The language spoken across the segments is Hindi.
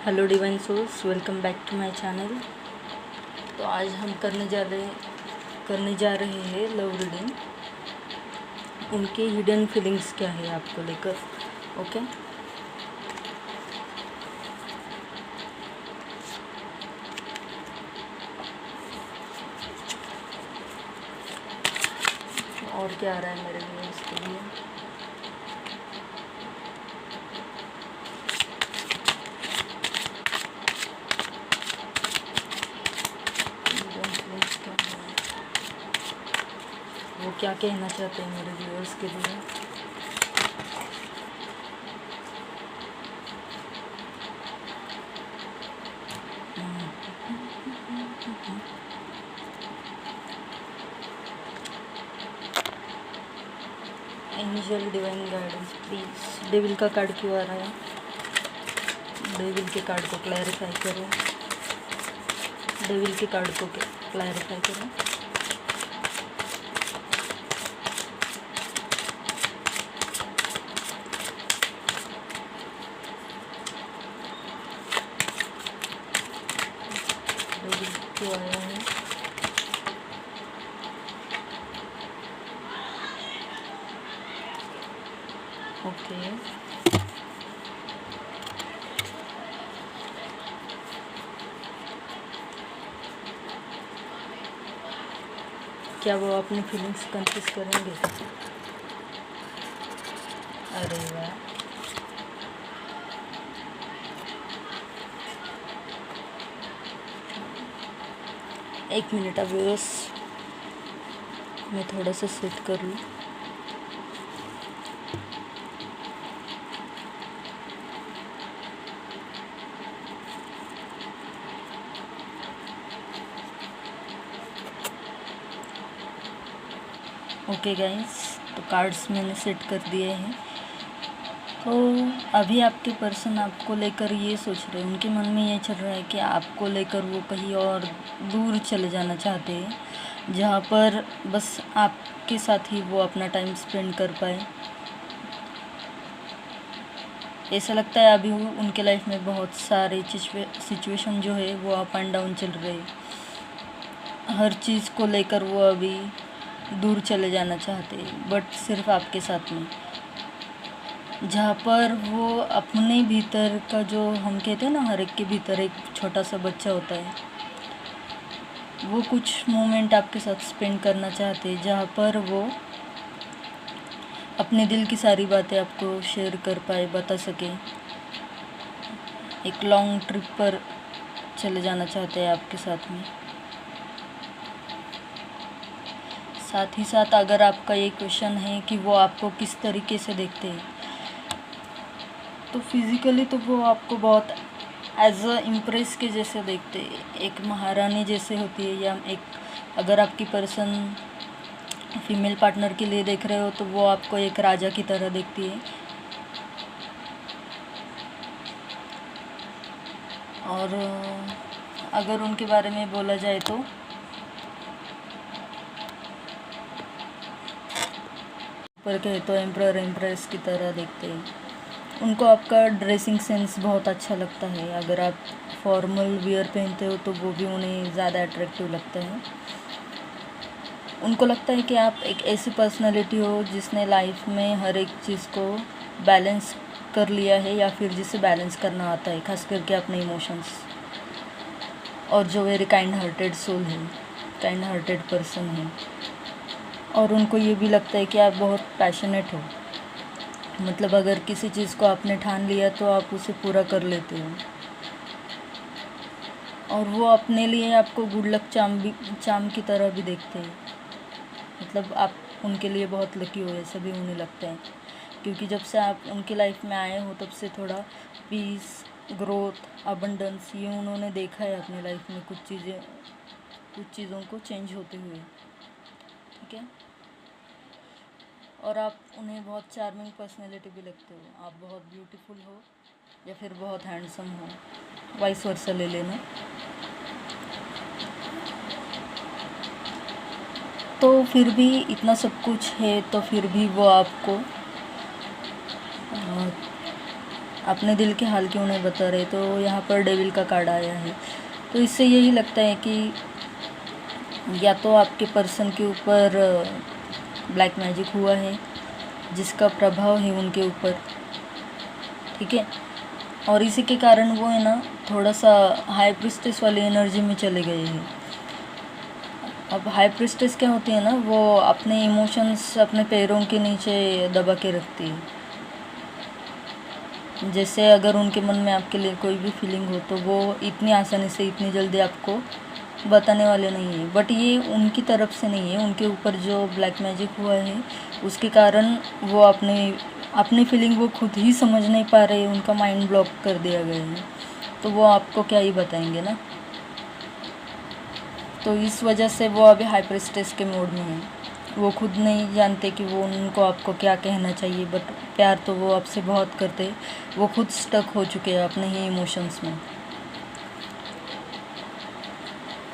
Hello divine souls, welcome back to my channel. तो आज हम करने जा रहे हैं लव रीडिंग। उनके हिडन फीलिंग्स क्या है आपको लेकर। ओके, और क्या आ रहा है मेरे व्यूअर्स के लिए। Hidden feelings क्या है? वो क्या कहना चाहते हैं मेरे व्यूअर्स के लिए। Angel divine guidance please. Devil का कार्ड क्यों आ रहा है? डेविल के कार्ड को क्लैरिफाई करो। डेविल के कार्ड को क्लैरिफाई करो। डेविल क्यों आया है? ओके, क्या वो अपनी फीलिंग्स कन्फ्यूज करेंगे? अरे वाह, एक मिनट अब बस मैं थोड़ा सा सेट कर लूँ। ओके गाइस, तो कार्ड्स मैंने सेट कर दिए हैं। तो अभी आपके पर्सन आपको लेकर ये सोच रहे हैं, उनके मन में ये चल रहा है कि आपको लेकर वो कहीं और दूर चले जाना चाहते हैं, जहाँ पर बस आपके साथ ही वो अपना टाइम स्पेंड कर पाए। ऐसा लगता है अभी उनके लाइफ में बहुत सारे सिचुएशन जो है वो अप एंड डाउन चल रहे हैं। हर चीज़ को लेकर वो अभी दूर चले जाना चाहते हैं, बट सिर्फ आपके साथ में, जहाँ पर वो अपने भीतर का जो हम कहते हैं ना, हर एक के भीतर एक छोटा सा बच्चा होता है, वो कुछ मोमेंट आपके साथ स्पेंड करना चाहते हैं, जहाँ पर वो अपने दिल की सारी बातें आपको शेयर कर पाए, बता सके। एक लॉन्ग ट्रिप पर चले जाना चाहते हैं आपके साथ में। साथ ही साथ अगर आपका ये क्वेश्चन है कि वो आपको किस तरीके से देखते हैं, तो फिज़िकली तो वो आपको बहुत एज अ इम्प्रेस के जैसे देखते हैं, एक महारानी जैसे होती है। या एक अगर आपकी पर्सन फीमेल पार्टनर के लिए देख रहे हो तो वो आपको एक राजा की तरह देखती है। और अगर उनके बारे में बोला जाए तो पर कहे तो एम्प्रर एम्प्रेस की तरह देखते हैं। उनको आपका ड्रेसिंग सेंस बहुत अच्छा लगता है। अगर आप फॉर्मल वियर पहनते हो तो वो भी उन्हें ज़्यादा अट्रैक्टिव लगता है। उनको लगता है कि आप एक ऐसी पर्सनालिटी हो जिसने लाइफ में हर एक चीज़ को बैलेंस कर लिया है, या फिर जिसे बैलेंस करना आता है, खास करके अपने इमोशंस। और जो वेरी काइंड हार्टेड सोल है, काइंड हार्टेड पर्सन है। और उनको ये भी लगता है कि आप बहुत पैशनेट हो, मतलब अगर किसी चीज़ को आपने ठान लिया तो आप उसे पूरा कर लेते हो। और वो अपने लिए आपको गुड लक चाम की तरह भी देखते हैं। मतलब आप उनके लिए बहुत लकी हो, ऐसा भी उन्हें लगता है, क्योंकि जब से आप उनकी लाइफ में आए हो तब से थोड़ा पीस, ग्रोथ, अबंडेंस ये उन्होंने देखा है अपनी लाइफ में। कुछ चीज़ों को चेंज होते हुए, ठीक है। और आप उन्हें बहुत चार्मिंग पर्सनैलिटी भी लगते हो। आप बहुत ब्यूटीफुल हो या फिर बहुत हैंडसम हो, वाइस वर्सा ले लेना। तो फिर भी इतना सब कुछ है तो फिर भी वो आपको अपने दिल के हाल क्यों नहीं बता रहे। तो यहाँ पर डेविल का कार्ड आया है। तो इससे यही लगता है कि या तो आपके पर्सन के ऊपर ब्लैक मैजिक हुआ है जिसका प्रभाव है उनके ऊपर, ठीक है। और इसी के कारण वो है ना थोड़ा सा हाई प्रिस्टेस वाली एनर्जी में चले गए हैं। अब हाई प्रिस्टेस क्या होती है ना, वो अपने इमोशंस अपने पैरों के नीचे दबा के रखती है। जैसे अगर उनके मन में आपके लिए कोई भी फीलिंग हो तो वो इतनी आसानी से इतनी जल्दी आपको बताने वाले नहीं है। बट ये उनकी तरफ से नहीं है, उनके ऊपर जो ब्लैक मैजिक हुआ है उसके कारण वो अपनी फीलिंग वो खुद ही समझ नहीं पा रहे, उनका माइंड ब्लॉक कर दिया गया है। तो वो आपको क्या ही बताएंगे ना। तो इस वजह से वो अभी हाइपर स्ट्रेस के मोड में है। वो खुद नहीं जानते कि वो उनको आपको क्या कहना चाहिए, बट प्यार तो वो आपसे बहुत करते। वो खुद स्टक हो चुके हैं अपने ही इमोशंस में।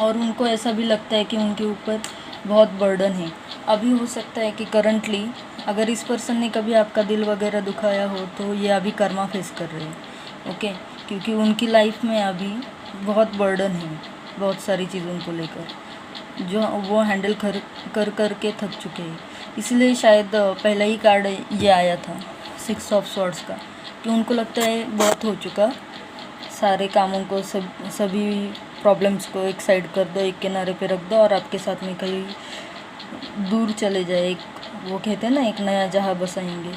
और उनको ऐसा भी लगता है कि उनके ऊपर बहुत बर्डन है। अभी हो सकता है कि करंटली अगर इस पर्सन ने कभी आपका दिल वगैरह दुखाया हो तो ये अभी कर्मा फेस कर रहे हैं, ओके। क्योंकि उनकी लाइफ में अभी बहुत बर्डन है, बहुत सारी चीज़ों को लेकर जो वो हैंडल कर के थक चुके हैं। इसलिए शायद पहला ही कार्ड ये आया था 6 ऑफ स्वॉर्ड्स का, कि उनको लगता है बहुत हो चुका, सारे कामों को सभी प्रॉब्लम्स को एक साइड कर दो, एक किनारे पे रख दो और आपके साथ में कहीं दूर चले जाए। एक वो कहते हैं ना, एक नया जहां बसाएंगे।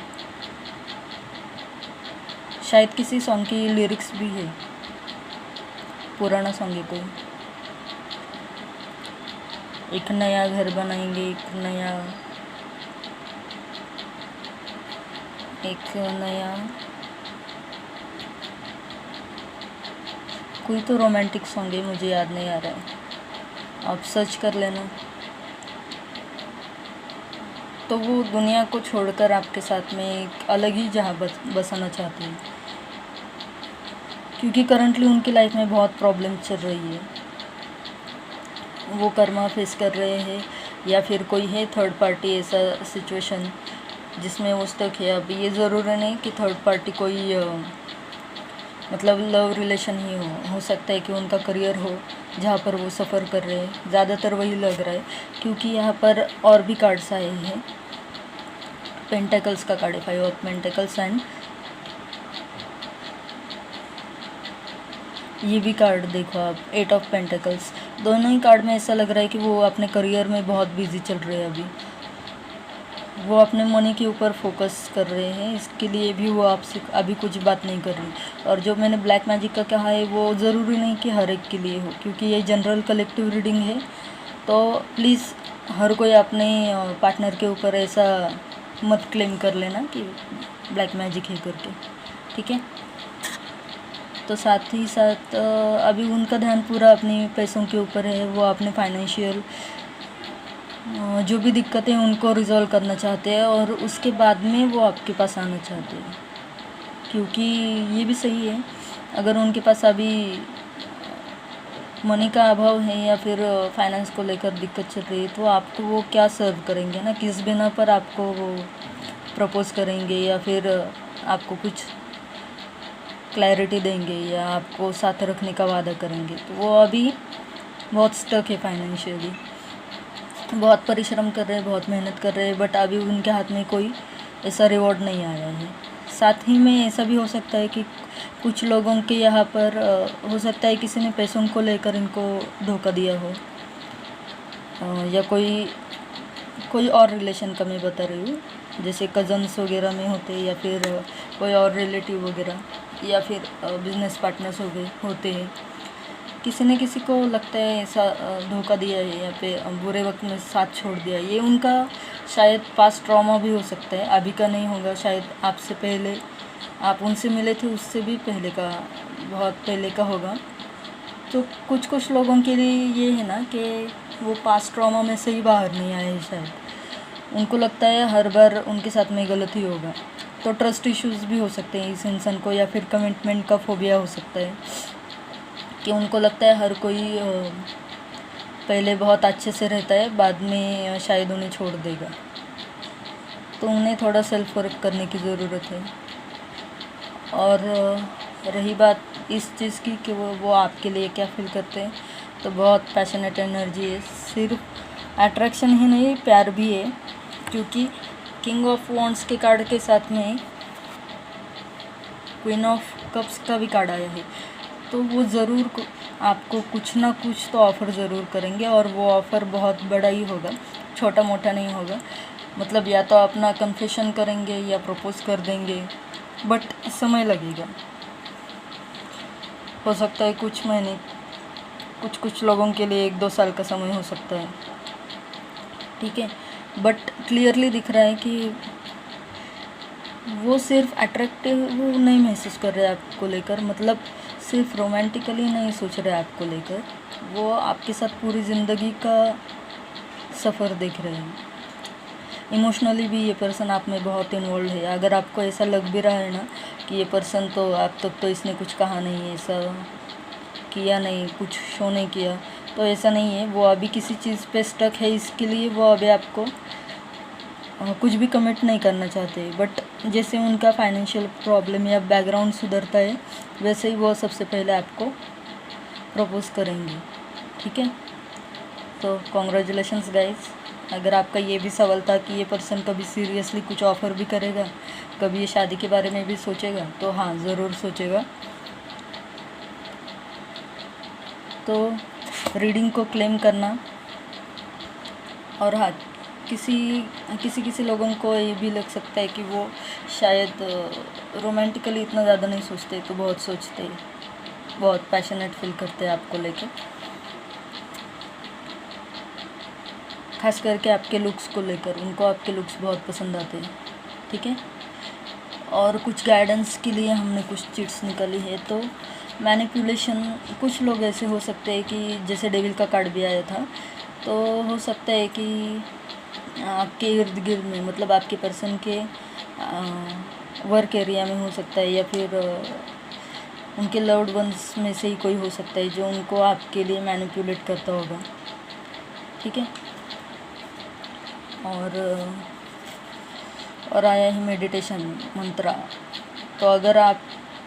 शायद किसी सॉन्ग की लिरिक्स भी है, पुराना सॉन्ग है कोई। एक नया घर बनाएंगे, एक नया कोई तो रोमांटिक सॉन्ग है, मुझे याद नहीं आ रहा है, आप सर्च कर लेना। तो वो दुनिया को छोड़कर आपके साथ में एक अलग ही जहाँ बसाना चाहते हैं, क्योंकि करंटली उनकी लाइफ में बहुत प्रॉब्लम चल रही है। वो कर्मा फेस कर रहे हैं या फिर कोई है थर्ड पार्टी, ऐसा सिचुएशन जिसमें वो स्टक है। अभी ये ज़रूरी नहीं कि थर्ड पार्टी कोई मतलब लव रिलेशन ही हो सकता है कि उनका करियर हो जहाँ पर वो सफ़र कर रहे हैं। ज़्यादातर वही लग रहा है, क्योंकि यहाँ पर और भी कार्ड्स आए हैं। पेंटेकल्स का कार्ड है, 5 ऑफ पेंटेकल्स, एंड ये भी कार्ड देखो आप, 8 ऑफ पेंटेकल्स। दोनों ही कार्ड में ऐसा लग रहा है कि वो अपने करियर में बहुत बिजी चल रहे हैं अभी। वो अपने मनी के ऊपर फोकस कर रहे हैं, इसके लिए भी वो आपसे अभी कुछ बात नहीं कर रही। और जो मैंने ब्लैक मैजिक का कहा है वो ज़रूरी नहीं कि हर एक के लिए हो, क्योंकि ये जनरल कलेक्टिव रीडिंग है। तो प्लीज़ हर कोई अपने पार्टनर के ऊपर ऐसा मत क्लेम कर लेना कि ब्लैक मैजिक है करके, ठीक है। तो साथ ही साथ अभी उनका ध्यान पूरा अपने पैसों के ऊपर है। वो अपने फाइनेंशियल जो भी दिक्कतें हैं उनको रिजॉल्व करना चाहते हैं और उसके बाद में वो आपके पास आना चाहते हैं। क्योंकि ये भी सही है, अगर उनके पास अभी मनी का अभाव है या फिर फाइनेंस को लेकर दिक्कत चल रही है, तो आपको वो क्या सर्व करेंगे ना, किस बिना पर आपको वो प्रपोज़ करेंगे या फिर आपको कुछ क्लैरिटी देंगे या आपको साथ रखने का वादा करेंगे। तो वो अभी बहुत स्टक है फाइनेंशियली, बहुत परिश्रम कर रहे हैं, बहुत मेहनत कर रहे हैं, बट अभी उनके हाथ में कोई ऐसा रिवॉर्ड नहीं आया है। साथ ही में ऐसा भी हो सकता है कि कुछ लोगों के यहाँ पर हो सकता है किसी ने पैसों को लेकर इनको धोखा दिया हो, या कोई और रिलेशन का मैं बता रही हूँ, जैसे कज़न्स वगैरह में होते या फिर कोई और रिलेटिव वगैरह, या फिर बिजनेस पार्टनर्स होते हैं। किसी ने किसी को लगता है ऐसा धोखा दिया है या पे बुरे वक्त में साथ छोड़ दिया। ये उनका शायद पास्ट ट्रॉमा भी हो सकता है, अभी का नहीं होगा, शायद आपसे पहले आप उनसे मिले थे उससे भी पहले का, बहुत पहले का होगा। तो कुछ लोगों के लिए ये है ना कि वो पास्ट ट्रॉमा में से ही बाहर नहीं आए हैं। शायद उनको लगता है हर बार उनके साथ में गलत ही होगा। तो ट्रस्ट इश्यूज़ भी हो सकते हैं इस इंसान को, या फिर कमिटमेंट का फोबिया हो सकता है कि उनको लगता है हर कोई पहले बहुत अच्छे से रहता है, बाद में शायद उन्हें छोड़ देगा। तो उन्हें थोड़ा सेल्फ वर्क करने की ज़रूरत है। और रही बात इस चीज़ की कि वो आपके लिए क्या फील करते हैं, तो बहुत पैशनेट एनर्जी है। सिर्फ अट्रैक्शन ही नहीं, प्यार भी है, क्योंकि किंग ऑफ वॉन्ड्स के कार्ड के साथ में क्वीन ऑफ कप्स का भी कार्ड आया है। तो वो ज़रूर आपको कुछ ना कुछ तो ऑफ़र ज़रूर करेंगे, और वो ऑफ़र बहुत बड़ा ही होगा, छोटा मोटा नहीं होगा। मतलब या तो अपना कन्फेशन करेंगे या प्रपोज़ कर देंगे, बट समय लगेगा। हो सकता है कुछ महीने, कुछ लोगों के लिए 1-2 साल का समय हो सकता है, ठीक है। बट क्लियरली दिख रहा है कि वो सिर्फ अट्रैक्टिव नहीं महसूस कर रहे आपको लेकर, मतलब सिर्फ रोमांटिकली नहीं सोच रहे आपको लेकर, वो आपके साथ पूरी ज़िंदगी का सफ़र देख रहे हैं। इमोशनली भी ये पर्सन आप में बहुत इन्वॉल्व है। अगर आपको ऐसा लग भी रहा है ना कि ये पर्सन तो आप तक तो इसने कुछ कहा नहीं, ऐसा किया नहीं, कुछ शो नहीं किया, तो ऐसा नहीं है। वो अभी किसी चीज़ पे स्टक है, इसके लिए वो अभी आपको कुछ भी कमिट नहीं करना चाहते। बट जैसे उनका फाइनेंशियल प्रॉब्लम या बैकग्राउंड सुधरता है, वैसे ही वो सबसे पहले आपको प्रपोज़ करेंगे, ठीक है। तो कॉन्ग्रेचुलेशंस गाइस। अगर आपका ये भी सवाल था कि ये पर्सन कभी सीरियसली कुछ ऑफ़र भी करेगा, कभी ये शादी के बारे में भी सोचेगा, तो हाँ, ज़रूर सोचेगा। तो रीडिंग को क्लेम करना। और हाँ, किसी लोगों को ये भी लग सकता है कि वो शायद रोमांटिकली इतना ज़्यादा नहीं सोचते, तो बहुत सोचते, बहुत पैशनेट फील करते हैं आपको लेके, खास करके आपके लुक्स को लेकर। उनको आपके लुक्स बहुत पसंद आते हैं, ठीक है। और कुछ गाइडेंस के लिए हमने कुछ चिट्स निकाली है। तो मैनिपुलेशन, कुछ लोग ऐसे हो सकते हैं कि जैसे डेविल का कार्ड भी आया था, तो हो सकता है कि आपके इर्द गिर्द में, मतलब आपके पर्सन के वर्क एरिया में हो सकता है, या फिर उनके लव्ड वंस में से ही कोई हो सकता है जो उनको आपके लिए मैनिपुलेट करता होगा, ठीक है। और आया है मेडिटेशन मंत्रा। तो अगर आप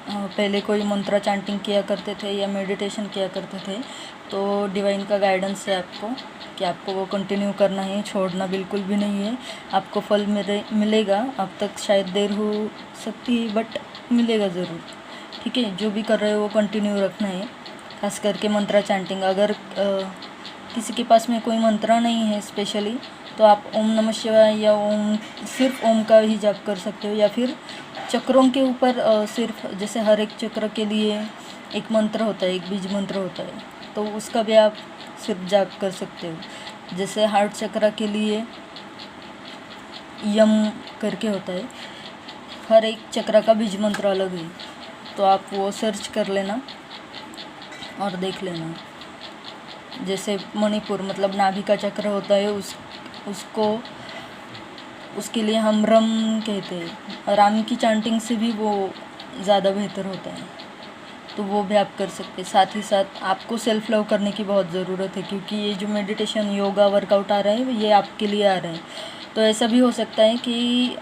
पहले कोई मंत्रा चैंटिंग किया करते थे या मेडिटेशन किया करते थे, तो डिवाइन का गाइडेंस है आपको कि आपको वो कंटिन्यू करना है, छोड़ना बिल्कुल भी नहीं है। आपको फल मिलेगा। अब तक शायद देर हो सकती है, बट मिलेगा ज़रूर, ठीक है। जो भी कर रहे हो वो कंटिन्यू रखना है, खास करके मंत्रा चैंटिंग। अगर किसी के पास में कोई मंत्रा नहीं है स्पेशली, तो आप ओम नमः शिवाय या सिर्फ ओम का ही जाप कर सकते हो, या फिर चक्रों के ऊपर सिर्फ, जैसे हर एक चक्र के लिए एक मंत्र होता है, एक बीज मंत्र होता है, तो उसका भी आप सिर्फ जाप कर सकते हो। जैसे हार्ट चक्र के लिए यम करके होता है, हर एक चक्र का बीज मंत्र अलग है, तो आप वो सर्च कर लेना और देख लेना। जैसे मणिपुर, मतलब नाभि का चक्र होता है, उसके लिए हम रम कहते हैं। राम की चैंटिंग से भी वो ज़्यादा बेहतर होता है, तो वो भी आप कर सकते हैं। साथ ही साथ आपको सेल्फ़ लव करने की बहुत ज़रूरत है, क्योंकि ये जो मेडिटेशन, योगा, वर्कआउट आ रहे हैं, ये आपके लिए आ रहे हैं। तो ऐसा भी हो सकता है कि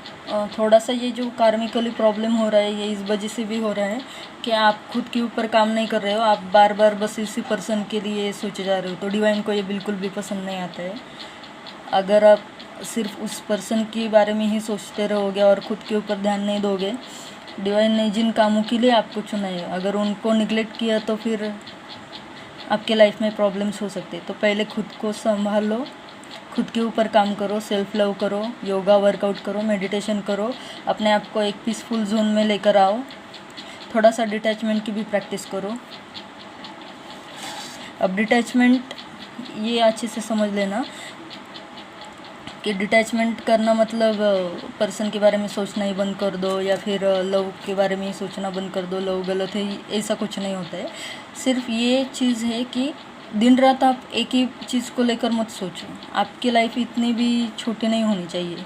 थोड़ा सा ये जो कार्मिकली प्रॉब्लम हो रहा है, ये इस वजह से भी हो रहा है कि आप खुद के ऊपर काम नहीं कर रहे हो, आप बार बार बस इसी पर्सन के लिए सोचे जा रहे हो। तो डिवाइन को ये बिल्कुल भी पसंद नहीं आता है। अगर आप सिर्फ उस पर्सन के बारे में ही सोचते रहोगे और ख़ुद के ऊपर ध्यान नहीं दोगे, डिवाइन ने जिन कामों के लिए आपको चुना है, अगर उनको निगलेक्ट किया तो फिर आपके लाइफ में प्रॉब्लम्स हो सकते हैं। तो पहले खुद को संभालो, खुद के ऊपर काम करो, सेल्फ लव करो, योगा वर्कआउट करो, मेडिटेशन करो, अपने आप को एक पीसफुल जोन में लेकर आओ, थोड़ा सा डिटैचमेंट की भी प्रैक्टिस करो। अब डिटैचमेंट ये अच्छे से समझ लेना कि डिटैचमेंट करना मतलब पर्सन के बारे में सोचना ही बंद कर दो, या फिर लव के बारे में ही सोचना बंद कर दो, लव गलत है, ऐसा कुछ नहीं होता है। सिर्फ ये चीज़ है कि दिन रात आप एक ही चीज़ को लेकर मत सोचो। आपकी लाइफ इतनी भी छोटी नहीं होनी चाहिए,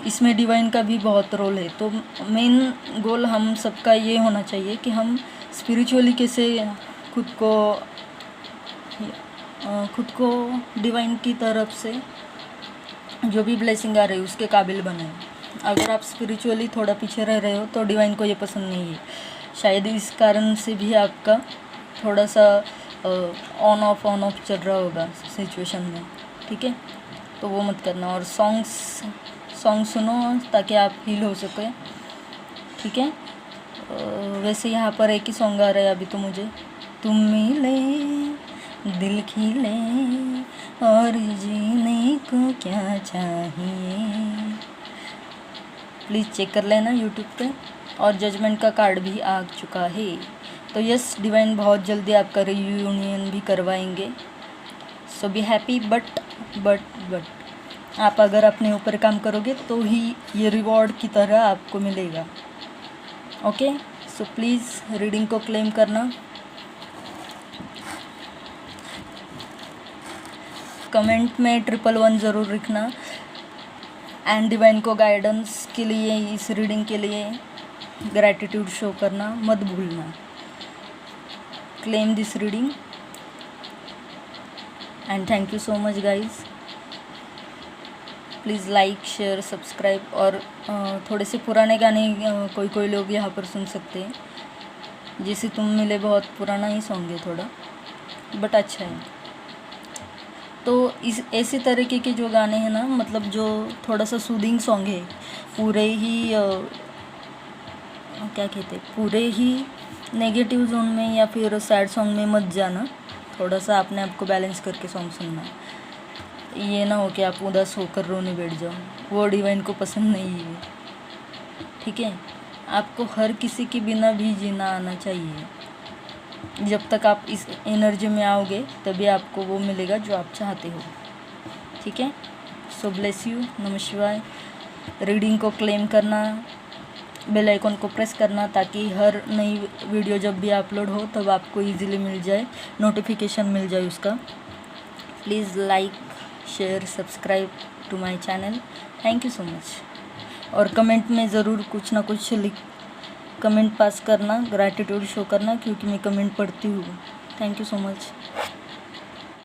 इसमें डिवाइन का भी बहुत रोल है। तो मेन गोल हम सबका ये होना चाहिए कि हम स्पिरिचुअली कैसे खुद को डिवाइन की तरफ से जो भी ब्लेसिंग आ रही है उसके काबिल बनाए, अगर आप स्पिरिचुअली थोड़ा पीछे रह रहे हो तो डिवाइन को ये पसंद नहीं है, शायद इस कारण से भी आपका थोड़ा सा ऑन ऑफ चल रहा होगा सिचुएशन में, ठीक है। तो वो मत करना, और सॉन्ग सुनो ताकि आप हील हो सके, ठीक है। वैसे यहाँ पर एक ही सॉन्ग आ रहा है अभी तो मुझे, तुम मिले दिल खिले और जीने को क्या चाहिए, प्लीज़ चेक कर लेना यूट्यूब पे। और जजमेंट का कार्ड भी आ चुका है। तो यस, डिवाइन बहुत जल्दी आपका रियूनियन भी करवाएंगे, सो बी हैप्पी। बट आप अगर अपने ऊपर काम करोगे तो ही ये रिवॉर्ड की तरह आपको मिलेगा, ओके। सो प्लीज़ रीडिंग को क्लेम करना, कमेंट में 111 ज़रूर लिखना, एंड डिवाइन को गाइडेंस के लिए, इस रीडिंग के लिए ग्रैटिट्यूड शो करना मत भूलना। Claim this reading and thank you so much guys. Please like share subscribe, और थोड़े से पुराने गाने कोई लोग यहाँ पर सुन सकते हैं। जैसे तुम मिले बहुत पुराना ही सॉन्ग है थोड़ा, बट अच्छा है। तो इस ऐसे तरीके के जो गाने हैं ना, मतलब जो थोड़ा सा सूदिंग सॉन्ग है, पूरे ही क्या कहते हैं, पूरे ही नेगेटिव जोन में या फिर सैड सॉन्ग में मत जाना। थोड़ा सा अपने आप को बैलेंस करके सॉन्ग सुनना, ये ना हो कि आप उदास होकर रोने बैठ जाओ, वो डिवाइन को पसंद नहीं है, ठीक है। आपको हर किसी के बिना भी जीना आना चाहिए। जब तक आप इस एनर्जी में आओगे तभी आपको वो मिलेगा जो आप चाहते हो, ठीक है। सो ब्लेस यू, नमः शिवाय। रीडिंग को क्लेम करना, बेल आइकन को प्रेस करना, ताकि हर नई वीडियो जब भी अपलोड हो तब आपको इजीली मिल जाए, नोटिफिकेशन मिल जाए उसका। Please like share subscribe to my channel, thank you so much. और कमेंट में ज़रूर कुछ ना कुछ कमेंट पास करना, ग्रैटिट्यूड शो करना, क्योंकि मैं कमेंट पढ़ती हूँ। Thank you so much.